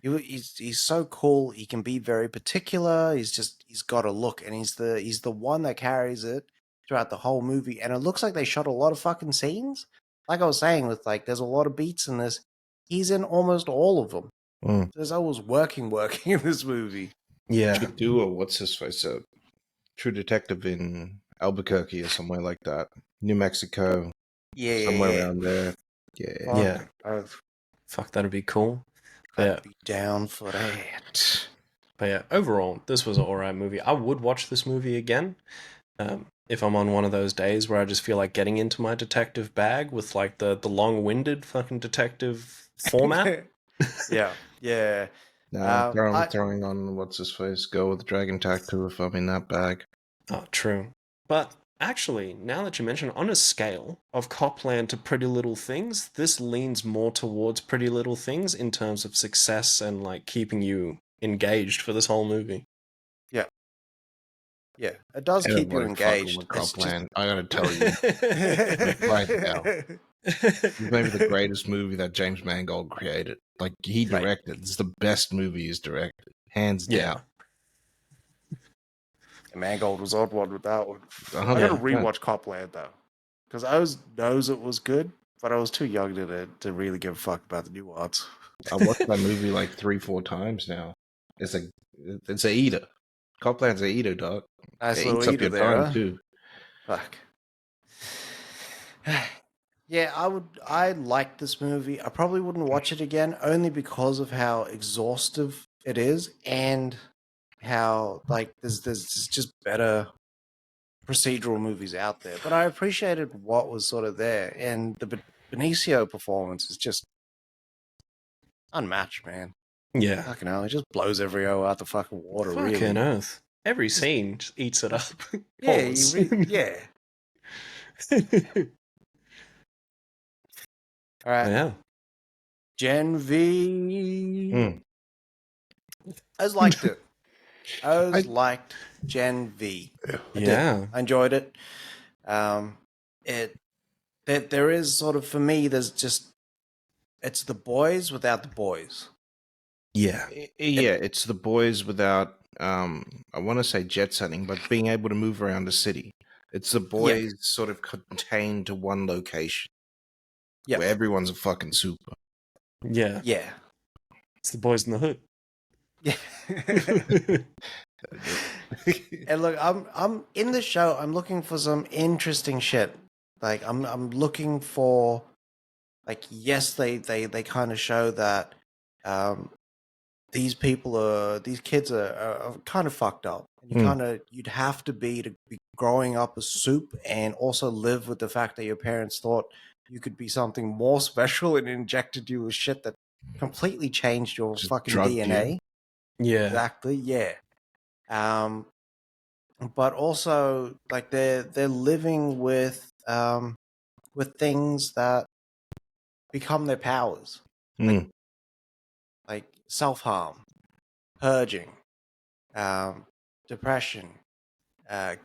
S2: He's so cool. He can be very particular. He's got a look, and he's the one that carries it throughout the whole movie. And it looks like they shot a lot of fucking scenes. Like I was saying, with like there's a lot of beats in this. He's in almost all of them.
S3: Mm.
S2: There's always working in this movie.
S1: yeah,
S3: Should do a what's his face, a True Detective in Albuquerque or somewhere like that, New Mexico,
S2: Yeah,
S3: somewhere around there. Yeah,
S1: yeah.
S2: I'd
S1: Fuck, that'd be cool. But yeah,
S2: be down for that.
S1: but yeah, overall, this was an alright movie. I would watch this movie again. If I'm on one of those days where I just feel like getting into my detective bag with like the long-winded fucking detective format.
S2: Yeah, yeah.
S3: no, I'm
S2: I
S3: throwing on what's his face, Go with Dragon Tattoo if I'm in that bag.
S1: Oh, true. But actually, now that you mention, on a scale of Copland to Pretty Little Things, this leans more towards Pretty Little Things in terms of success and like keeping you engaged for this whole movie.
S2: yeah, it does keep you
S3: Everybody fucking
S2: engaged.
S3: with
S2: It's just
S3: Copland. I gotta tell you, right now, it's maybe the greatest movie that James Mangold created. Like he
S2: Right.
S3: directed. It's the best movie he's directed, hands
S1: Yeah.
S3: down.
S2: Mangold was odd one with that one. I
S3: 100%.
S2: gotta rewatch Copland though, because I was knows it was good, but I was too young to really give a fuck about the nuance.
S3: I watched that movie like 3-4 times now. It's a eater. Copland's a eater, dog.
S2: Nice
S3: It
S2: little
S3: eats up
S2: eater
S3: your
S2: there,
S3: time
S2: huh?
S3: too.
S2: Fuck. Yeah, I liked this movie. I probably wouldn't watch it again only because of how exhaustive it is and how like there's just better procedural movies out there. But I appreciated what was sort of there, and the Benicio performance is just unmatched, man.
S1: Yeah.
S2: Fucking hell, it just blows every O out the fucking water,
S1: Fucking
S2: really.
S1: earth. Every scene just eats it up.
S2: Yeah,
S1: Pause.
S2: yeah. All right,
S1: Yeah.
S2: Gen V.
S3: Mm.
S2: I just liked it. I just liked Gen V. I did.
S1: Yeah.
S2: I enjoyed it. It there is sort of for me. There's just it's the boys without the boys.
S1: Yeah.
S3: Yeah, it's the boys without I want to say jet setting, but being able to move around the city. It's the boys sort of contained to one location.
S2: Yeah.
S3: Where everyone's a fucking super.
S1: Yeah.
S2: Yeah.
S1: It's the boys in the hood.
S2: Yeah. And look, I'm in the show. I'm looking for some interesting shit. Like I'm looking for, like, yes, they kind of show that these kids are kind of fucked up. You'd have to be growing up as soup and also live with the fact that your parents thought you could be something more special and injected you with shit that completely changed your
S3: Just
S2: fucking
S3: drugged
S2: DNA.
S3: you.
S1: Yeah.
S2: Exactly, yeah. But also like they're living with things that become their powers,
S3: Mm.
S2: like self-harm, purging, depression,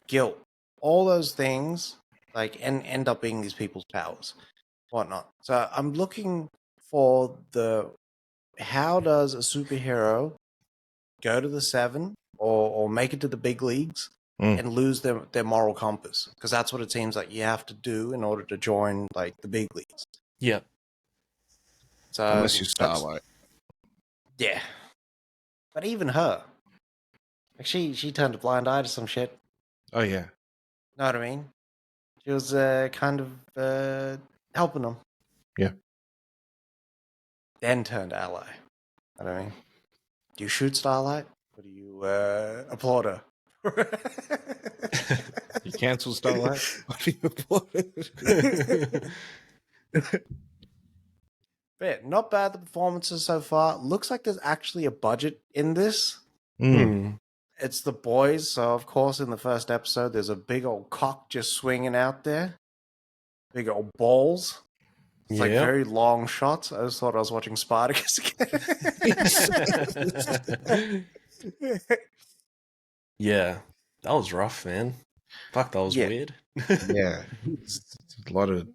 S2: guilt, all those things, like, and end up being these people's powers, whatnot. So I'm looking for how does a superhero go to the seven or make it to the big leagues and lose their moral compass? Because that's what it seems like you have to do in order to join like the big leagues.
S1: Yep.
S2: So
S3: Unless you're Starlight.
S2: yeah. But even her, like she turned a blind eye to some shit.
S3: Oh yeah.
S2: Know what I mean? She was kind of helping him.
S3: Yeah.
S2: Then turned ally. Know what I mean? Do you shoot Starlight? Or do you applaud her?
S3: You cancel Starlight? What do you applaud?
S2: Yeah, not bad, the performances so far. Looks like there's actually a budget in this. It's the boys, so of course in the first episode there's a big old cock just swinging out there. Big old balls. It's like
S1: Yep.
S2: very long shots. I just thought I was watching Spartacus again.
S1: Yeah, that was rough, man. Fuck, that was
S2: Yeah.
S1: weird.
S3: Yeah. It's a lot of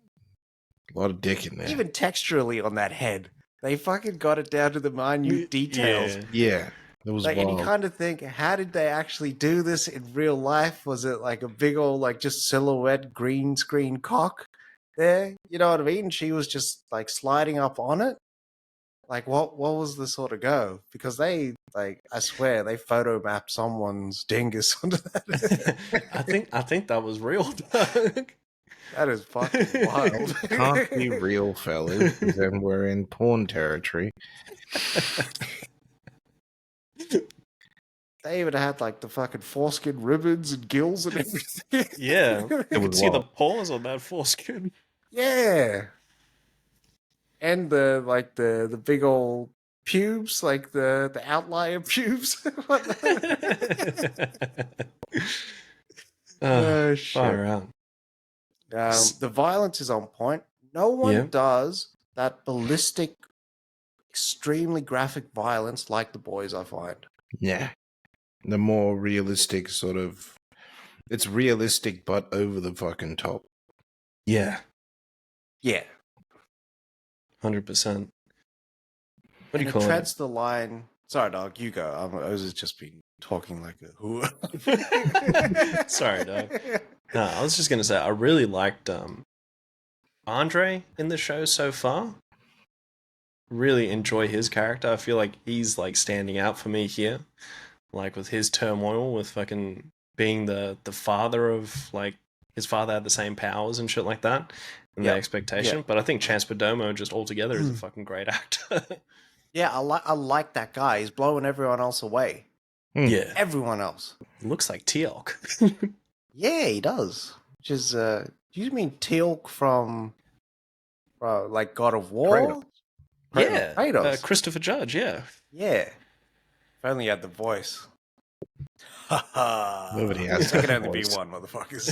S3: dick in there.
S2: Even texturally on that head, they fucking got it down to the minute details.
S3: Yeah. It was
S2: Like, and you
S3: wild.
S2: kind of think, how did they actually do this in real life? Was it like a big old, like, just silhouette green screen cock there? You know what I mean? She was just like sliding up on it. Like, what was the sort of go? Because they, like, I swear, they photo mapped someone's dingus onto that.
S1: I think that was real, Doug.
S2: That is fucking wild.
S3: Can't be real, fellas, because then we're in porn territory.
S2: They even had like the fucking foreskin ribbons and gills and everything.
S1: Yeah,
S3: It
S1: you can
S3: was
S1: see the
S3: wild.
S1: paws on that foreskin.
S2: Yeah. And the big old pubes, like the outlier pubes. Oh shit.
S1: Far out.
S2: The violence is on point. No one
S1: Yeah.
S2: does that ballistic, extremely graphic violence like the boys, I find.
S3: Yeah. The more realistic sort of... It's realistic, but over the fucking top.
S1: Yeah,
S2: Yeah.
S1: 100%. What do
S2: And
S1: you
S2: it
S1: call
S2: treads the line. Sorry, dog, you go. I was just been talking like a
S1: it? Sorry, Doug. No, I was just gonna say I really liked Andre in the show so far. Really enjoy his character. I feel like he's like standing out for me here, like with his turmoil, with fucking being the father of like his father had the same powers and shit like that, and the
S2: Yep.
S1: expectation.
S2: Yep.
S1: But I think Chance Perdomo just altogether is a fucking great actor.
S2: Yeah, I like that guy. He's blowing everyone else away.
S1: Yeah,
S2: Everyone else.
S1: looks like Teal'c.
S2: Yeah, he does. Which is, do you mean Teal'c from like God of War?
S1: Yeah,
S2: Kratos.
S1: Christopher Judge. Yeah,
S2: Yeah. If only you had the voice.
S3: Nobody has
S2: I
S3: that
S2: can only be
S3: voice.
S2: one, motherfuckers.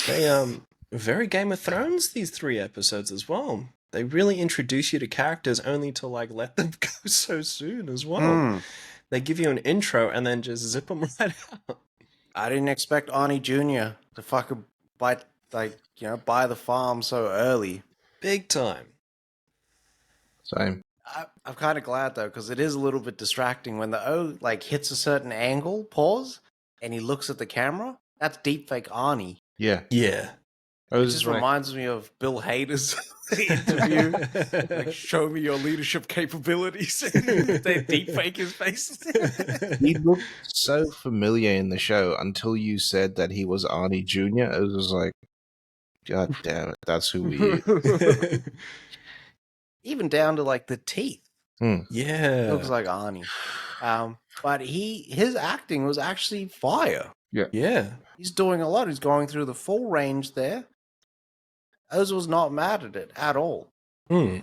S1: they very Game of Thrones these 3 episodes as well. They really introduce you to characters only to like let them go so soon as well. They give you an intro and then just zip them right out.
S2: I didn't expect Arnie Jr. to fucking buy the farm so early.
S1: Big time.
S3: Same.
S2: I'm kind of glad though, because it is a little bit distracting when the O like hits a certain angle, pause, and he looks at the camera. That's deepfake Arnie.
S3: Yeah.
S1: Yeah.
S3: I
S2: It
S3: was
S2: just
S3: like,
S2: reminds me of Bill Hader's interview. Like, show me your leadership capabilities. They deepfake his face.
S3: he looked so familiar in the show until you said that he was Arnie Jr. I was just like, God damn it, that's who he is.
S2: Even down to like the teeth.
S1: Yeah.
S2: Looks like Arnie. But his acting was actually fire.
S1: Yeah.
S2: He's doing a lot. He's going through the full range there. Oz was not mad at it at all.
S1: Hmm.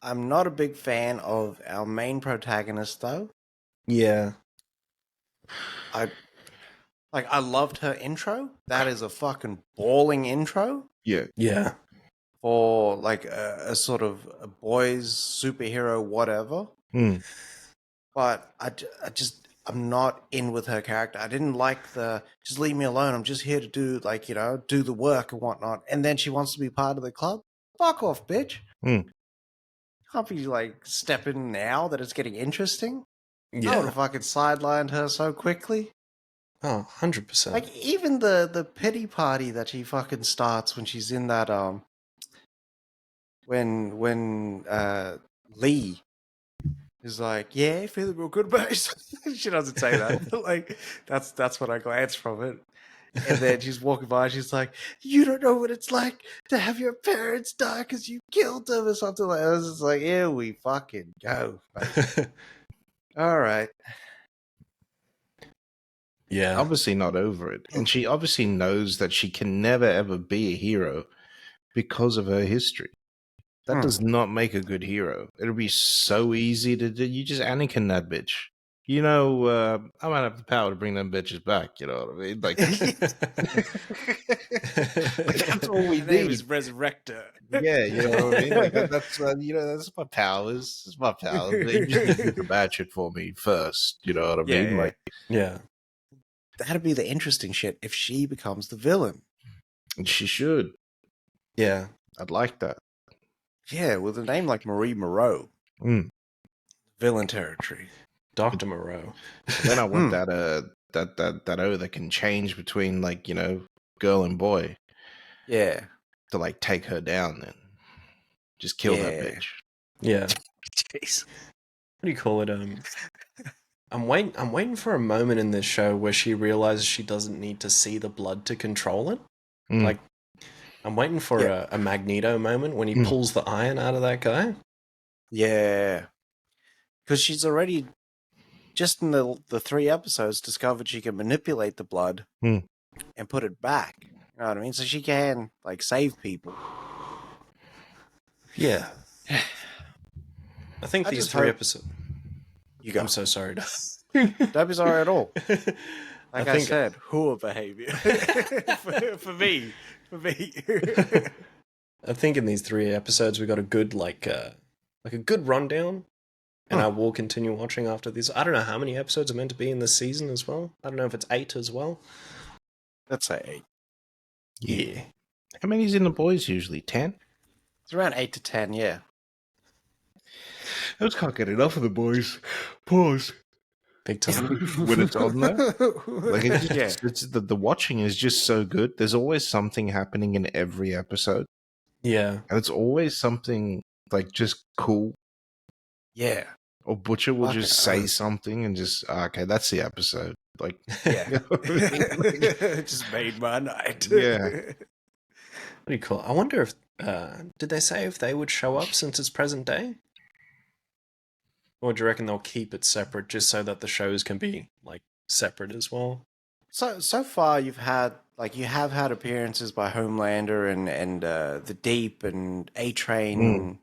S2: I'm not a big fan of our main protagonist though.
S1: Yeah.
S2: I loved her intro. That is a fucking bawling intro
S3: Yeah.
S1: Yeah.
S2: for like a sort of a boys superhero whatever. But I'm not in with her character. I didn't like the just leave me alone. I'm just here to do do the work and whatnot. And then she wants to be part of the club. Fuck off, bitch. Can't be like stepping now that it's getting interesting. I would
S1: Yeah.
S2: have fucking sidelined her so quickly.
S1: Oh, 100%.
S2: Like even the pity party that she fucking starts when she's in that when Lee He's like, yeah, feeling real good, mate. She doesn't say that, but like that's what I glanced from it. And then she's walking by, and she's like, "You don't know what it's like to have your parents die because you killed them," or something like that. I was just like, "Here we fucking go, mate." All right.
S1: Yeah.
S3: Obviously not over it. And she obviously knows that she can never ever be a hero because of her history. That does not make a good hero. It'll be so easy to do. You just Anakin that bitch. You know, I might have the power to bring them bitches back. You know what I mean? Like, like that's all we
S2: Her name
S3: need.
S2: is Resurrector.
S3: Yeah, you know what I mean. Like that's you know that's my powers. That's my powers. But you just need to do the bad shit for me first. You know what I mean?
S2: Yeah.
S3: Like,
S1: Yeah.
S2: That'd be the interesting shit if she becomes the villain.
S3: and she should.
S1: Yeah.
S3: I'd like that.
S2: Yeah, with a name like Marie Moreau.
S3: Mm.
S2: Villain territory.
S1: Dr. Moreau.
S3: Then I want that that can change between, like, you know, girl and boy
S2: Yeah.
S3: to like take her down. Then just kill that bitch.
S1: Yeah.
S2: Jeez.
S1: What do you call it? I'm waiting for a moment in this show where she realizes she doesn't need to see the blood to control it.
S3: Mm.
S1: Like, I'm waiting for a Magneto moment when he pulls the iron out of that guy.
S2: Yeah. Because she's already, just in the 3 episodes, discovered she can manipulate the blood and put it back. You know what I mean? So she can, like, save people.
S1: Yeah. I think
S2: I
S1: these
S2: just
S1: 3
S2: hope-
S1: episodes...
S2: You go.
S1: I'm so sorry.
S2: Don't be sorry at all. Like I
S1: think-
S2: said, hooah behavior. for me.
S1: I think in these 3 episodes we got a good like a good rundown, and I will continue watching after this. I don't know how many episodes are meant to be in this season as well. I don't know if it's 8 as well.
S2: Let's say 8.
S1: Yeah.
S3: How many's in the boys usually? 10?
S2: It's around 8 to 10, yeah.
S3: I just can't get enough of the boys. Pause.
S1: Big time.
S3: When it's on there, like it's just,
S2: Yeah.
S3: it's the watching is just so good. There's always something happening in every episode,
S1: Yeah.
S3: and it's always something like just cool.
S2: Yeah.
S3: Or Butcher will
S2: Fucking
S3: just say
S2: oath.
S3: something and just okay, that's the episode. Like,
S2: Yeah.
S3: you know what I mean?
S2: It just made my night.
S3: Yeah.
S1: What do you call it? I wonder if did they say if they would show up since it's present day? Or do you reckon they'll keep it separate just so that the shows can be like separate as well?
S2: So far you have had appearances by Homelander and the Deep and A Train.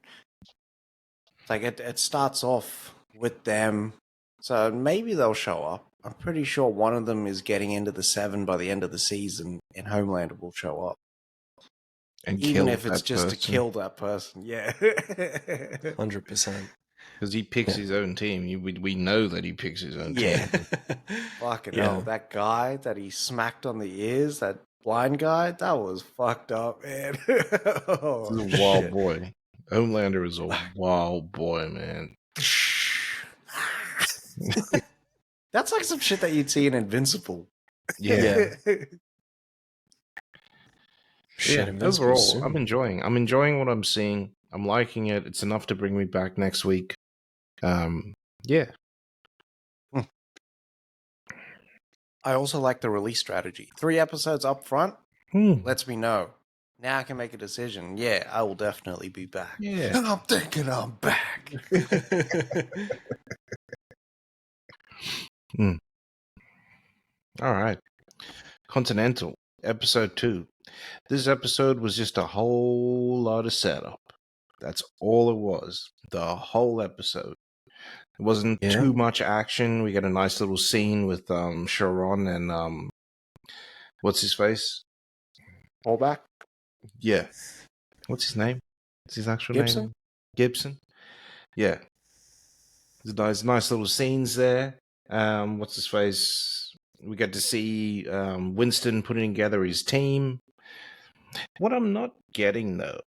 S2: Like it starts off with them, so maybe they'll show up. I'm pretty sure one of them is getting into the 7 by the end of the season, and Homelander will show up,
S3: And
S2: even
S3: kill
S2: if it's
S3: that
S2: just to
S3: person.
S2: kill that person. Yeah.
S1: 100%.
S3: Because he picks his own team. We know that he picks his own
S2: Yeah.
S3: team.
S2: Fucking
S1: Yeah.
S2: hell, that guy that he smacked on the ears, that blind guy, that was fucked up, man. Oh,
S3: He's a wild
S2: shit.
S3: boy. Homelander is a wild boy, man.
S2: That's like some shit that you'd see in Invincible.
S3: Yeah.
S1: Shit,
S3: Yeah,
S1: Invincible's
S3: overall,
S1: soon.
S3: I'm enjoying what I'm seeing. I'm liking it. It's enough to bring me back next week. Yeah.
S2: I also like the release strategy. 3 episodes up front lets me know. Now I can make a decision. Yeah, I will definitely be back.
S3: Yeah.
S2: And I'm thinking I'm back.
S3: All right. Continental, episode 2. This episode was just a whole lot of setup. That's all it was. The whole episode. It wasn't
S1: Yeah.
S3: too much action. We got a nice little scene with Sharon and what's his face?
S2: All back?
S3: Yeah. What's his name? What's his actual
S2: Gibson?
S3: name? Gibson. Yeah. There's nice little scenes there. What's his face? We get to see Winston putting together his team. What I'm not getting though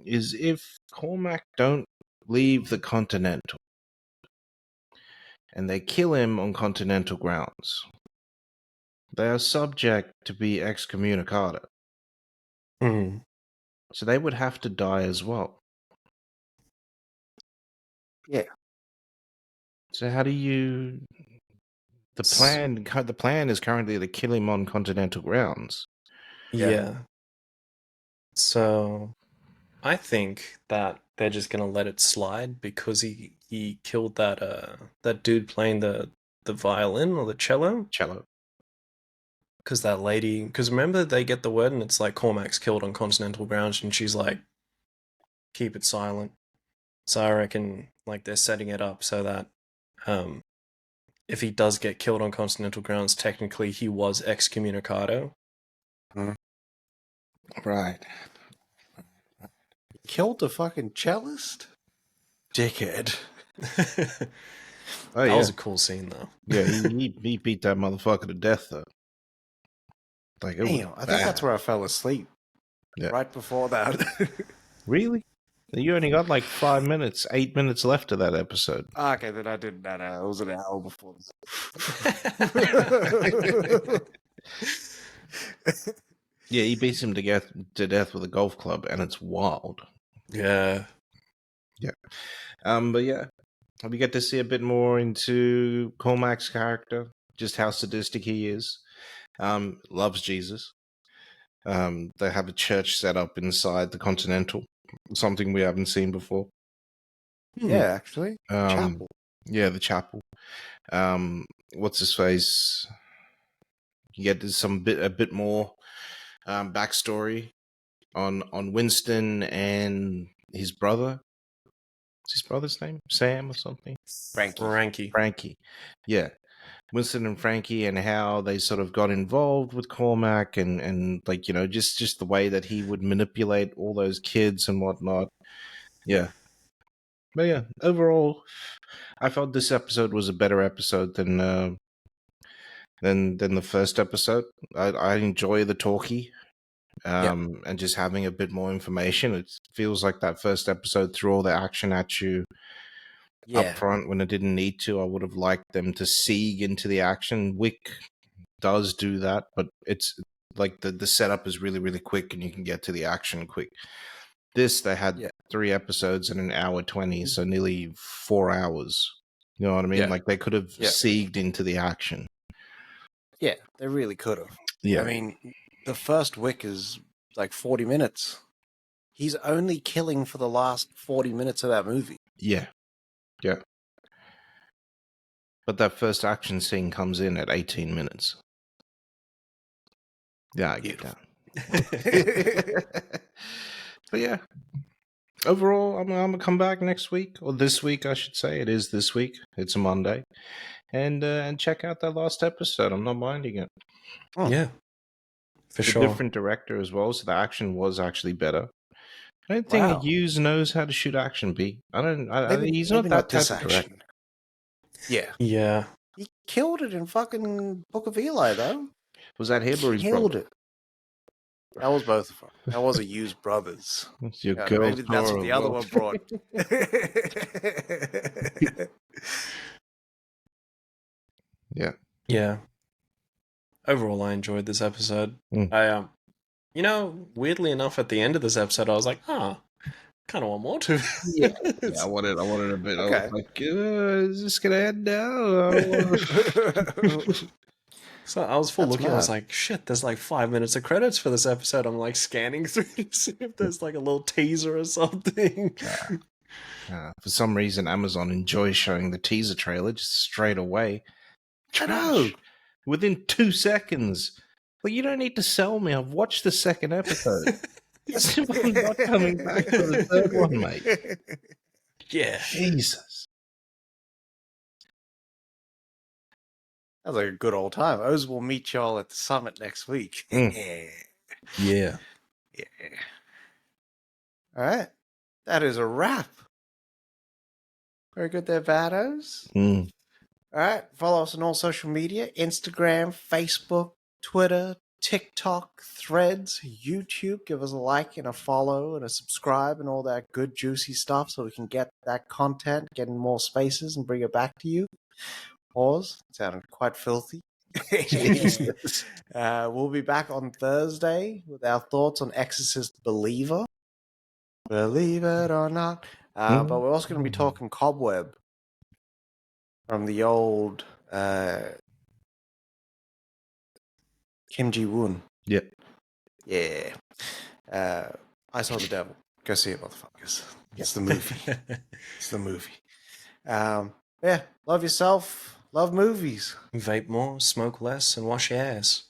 S3: is if Cormac don't leave the Continental and they kill him on Continental grounds, they are subject to be excommunicado.
S1: Mm.
S3: So they would have to die as well.
S2: Yeah.
S3: So how do you? The plan is currently to kill him on Continental grounds.
S1: Yeah. So I think that they're just gonna let it slide because he killed that dude playing the violin or the cello.
S3: Cello.
S1: Because that lady, because remember they get the word and it's like Cormac's killed on Continental grounds, and she's like, keep it silent. So I reckon like they're setting it up so that um, if he does get killed on Continental grounds, technically he was excommunicado.
S3: Right.
S2: Killed the fucking cellist? Dickhead.
S3: Oh
S1: That
S3: yeah.
S1: was a cool scene though.
S3: Yeah, he beat that motherfucker to death though. Like it was
S2: Damn, I think that's where I fell asleep.
S3: Yeah.
S2: Right before that.
S3: Really? You only got like 8 minutes left of that episode.
S2: Okay, then I didn't know. It was an hour before.
S3: Yeah, he beats him to death with a golf club, and it's wild.
S1: Yeah.
S3: But yeah, we get to see a bit more into Cormac's character, just how sadistic he is. Loves Jesus. They have a church set up inside the Continental, something we haven't seen before.
S2: Yeah, actually.
S3: Chapel. Yeah, the chapel. What's his face? You get a bit more backstory on Winston and his brother. What's his brother's name? Sam or something? Frankie. Yeah. Winston and Frankie, and how they sort of got involved with Cormac, and like, you know, just the way that he would manipulate all those kids and whatnot. Yeah. But yeah, overall, I felt this episode was a better episode than the first episode. I enjoy the talkie, and just having a bit more information. It feels like that first episode threw all the action at you up front when it didn't need to. I would have liked them to siege into the action. Wick does do that, but it's like the setup is really, really quick and you can get to the action quick. This, they had 3 episodes in an hour 20, so nearly 4 hours. You know what I mean?
S2: Yeah.
S3: Like they could have sieged into the action.
S2: Yeah, they really could have.
S3: Yeah.
S2: I mean, the first Wick is like 40 minutes. He's only killing for the last 40 minutes of that movie.
S3: Yeah. Yeah. But that first action scene comes in at 18 minutes. Yeah, I get that. But yeah. Overall, I'm going to come back next week, or this week, I should say. It is this week. It's a Monday. And check out that last episode. I'm not minding it.
S1: Yeah. For sure.
S3: Different director as well, so the action was actually better. I don't think Hughes knows how to shoot action, B. He's not that type of director.
S2: Yeah.
S1: Yeah.
S2: He killed it in fucking Book of Eli, though.
S3: Was that him or his
S2: killed
S3: brother?
S2: It. That was both of them. That was a Hughes brothers.
S3: Your girl,
S2: maybe that's what the other one brought.
S3: Yeah.
S1: Yeah. Overall, I enjoyed this episode. I weirdly enough, at the end of this episode, I was like, kind of want more to.
S3: Yeah, I wanted a bit. Okay. I was like, is this gonna end now?
S1: So I was looking. I was like, shit. There's like 5 minutes of credits for this episode. I'm like scanning through to see if there's like a little teaser or something.
S3: For some reason, Amazon enjoys showing the teaser trailer just straight away.
S2: I know.
S3: Within 2 seconds. Well, you don't need to sell me. I've watched the second episode. I'm not coming back for the third one, mate.
S1: Yeah.
S3: Jesus.
S2: That was like a good old time. Oz will meet y'all at the summit next week.
S1: Yeah.
S2: All right. That is a wrap. Very good there, Vados. All right. Follow us on all social media. Instagram, Facebook, Twitter, TikTok, Threads, YouTube. Give us a like and a follow and a subscribe and all that good juicy stuff so we can get that content, get in more spaces and bring it back to you. Pause. Sounded quite filthy. We'll be back on Thursday with our thoughts on Exorcist Believer. Believe it or not. But we're also going to be talking Cobweb. from the old Kim Ji-woon.
S3: Yep.
S2: Yeah. I Saw the Devil. Go see it, motherfuckers. It's the movie. It's the movie. Yeah, love yourself. Love movies.
S1: Vape more, smoke less, and wash your ass.